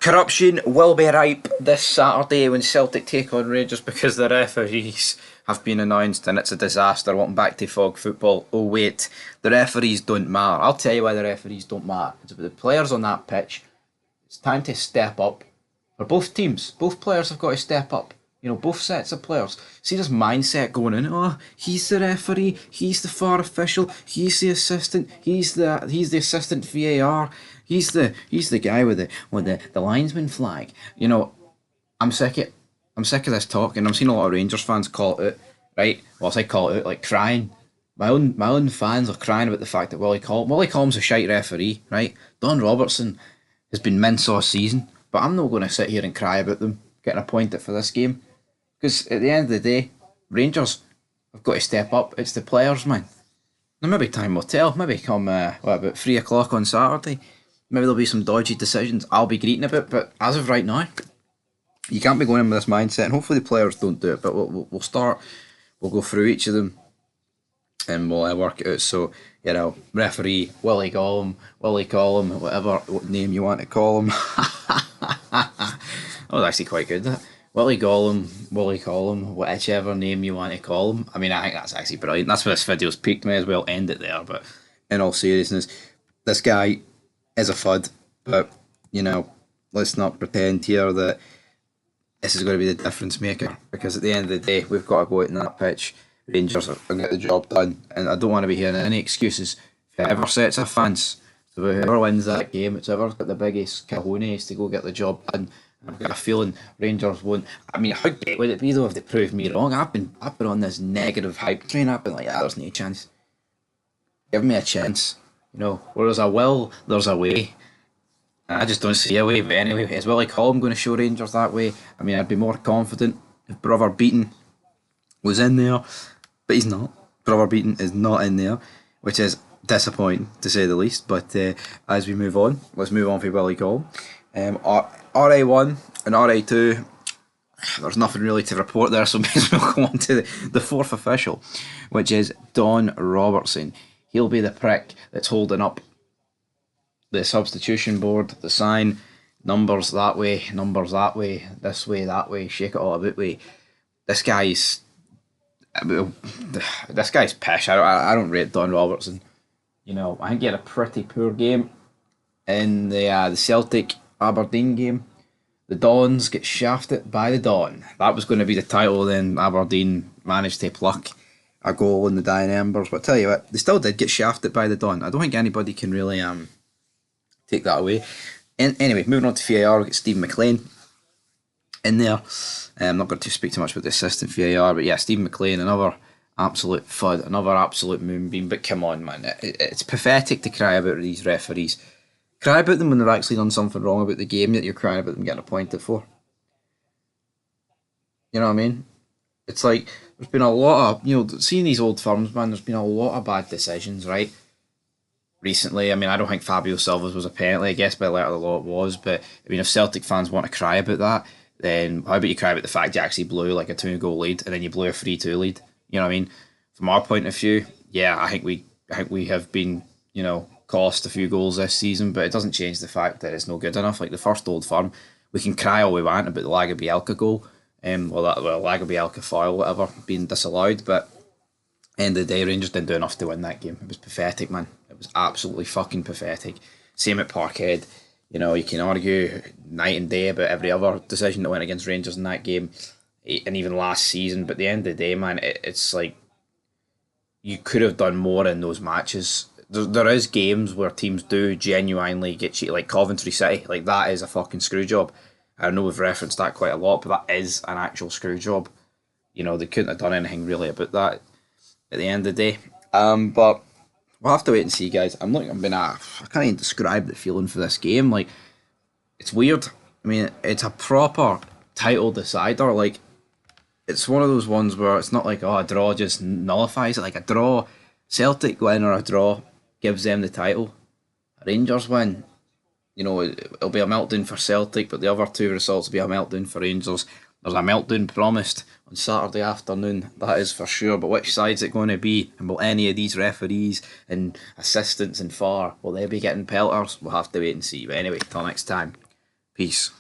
Corruption will be ripe this Saturday when Celtic take on Rangers because the referees have been announced and it's a disaster. Welcome back to Fog Football. Oh wait, the referees don't matter. I'll tell you why the referees don't matter. It's about the players on that pitch. It's time to step up. For both teams, both players have got to step up. You know, both sets of players. See this mindset going in. Oh, he's the referee. He's the VAR official. He's the assistant. He's the assistant VAR. He's the guy with the linesman flag. You know, I'm sick of this talk, and I'm seeing a lot of Rangers fans call it out, right? Well, I say call it out, like crying. My own fans are crying about the fact that Willie Collum's a shite referee, right? Don Robertson has been mince all season, but I'm not going to sit here and cry about them getting appointed for this game. Because at the end of the day, Rangers have got to step up. It's the players, man. Now maybe time will tell. Maybe come about 3 o'clock on Saturday. Maybe there'll be some dodgy decisions I'll be greeting about. But as of right now, you can't be going in with this mindset. And hopefully the players don't do it. But we'll start. We'll go through each of them, and we'll work it out. So you know, referee Willie Collum, whatever name you want to call him. That was actually quite good. That. Willie Collum, whichever name you want to call him. I mean, I think that's actually brilliant. That's where this video's peaked. May as well end it there. But in all seriousness, this guy is a FUD. But, you know, let's not pretend here that this is going to be the difference maker. Because at the end of the day, we've got to go out in that pitch. Rangers are going to get the job done. And I don't want to be hearing any excuses for whoever sets of fans. So whoever wins that game, it's whoever's got the biggest cojones to go get the job done. I've got a feeling Rangers won't. I mean, how great would it be though if they proved me wrong? I've been on this negative hype train. I've been like, there's no chance. Give me a chance. You know, where there's a will, there's a way. And I just don't see a way. But anyway, is Willie Collum going to show Rangers that way? I mean, I'd be more confident if Brother Beaton was in there, but he's not. Brother Beaton is not in there, which is disappointing to say the least. But as we move on, let's move on for Willie Collum. RA1 and RA2, there's nothing really to report there, so we'll go on to the fourth official, which is Don Robertson. He'll be the prick that's holding up the substitution board, the sign, numbers that way, this way, that way, shake it all about way. This guy's pish. I don't rate Don Robertson. You know, I think he had a pretty poor game in the Celtic Aberdeen game. The Dons get shafted by the Don. That was going to be the title. Then Aberdeen managed to pluck a goal in the dying embers. But I tell you what, they still did get shafted by the Don. I don't think anybody can really take that away. Anyway, moving on to VAR, we get Stephen McLean in there. I'm not going to speak too much about the assistant VAR, but yeah, Stephen McLean, another absolute FUD, another absolute moonbeam. But come on, man, it's pathetic to cry about these referees. Cry about them when they've actually done something wrong about the game that you're crying about them getting appointed for. You know what I mean? It's like, there's been a lot of, you know, seeing these old firms, man, there's been a lot of bad decisions, right? Recently, I mean, I don't think Fabio Silva's was a penalty, I guess by the letter of the law it was, but I mean, if Celtic fans want to cry about that, then how about you cry about the fact you actually blew like a 2-goal lead and then you blew a 3-2 lead? You know what I mean? From our point of view, yeah, I think we have been, you know, cost a few goals this season, but it doesn't change the fact that it's no good enough. Like the first Old Firm, we can cry all we want about the Laga Bielka goal, Laga Bielka foul, whatever, being disallowed, but end of the day, Rangers didn't do enough to win that game. It was pathetic, man. It was absolutely fucking pathetic. Same at Parkhead. You know, you can argue night and day about every other decision that went against Rangers in that game, and even last season, but at the end of the day, man, it's like you could have done more in those matches. There is games where teams do genuinely get cheated, like Coventry City. Like, that is a fucking screw job. I know we've referenced that quite a lot, but that is an actual screw job. You know, they couldn't have done anything really about that at the end of the day. But we'll have to wait and see, guys. I can't even describe the feeling for this game. Like, it's weird. I mean, it's a proper title decider. Like, it's one of those ones where it's not like, oh, a draw just nullifies it. Like, a draw, Celtic win or a draw gives them the title. A Rangers win, you know, it'll be a meltdown for Celtic, but the other two results will be a meltdown for Rangers. There's a meltdown promised on Saturday afternoon, that is for sure, but which side's it going to be? And will any of these referees and assistants and VAR, will they be getting pelters? We'll have to wait and see. But anyway, till next time, Peace.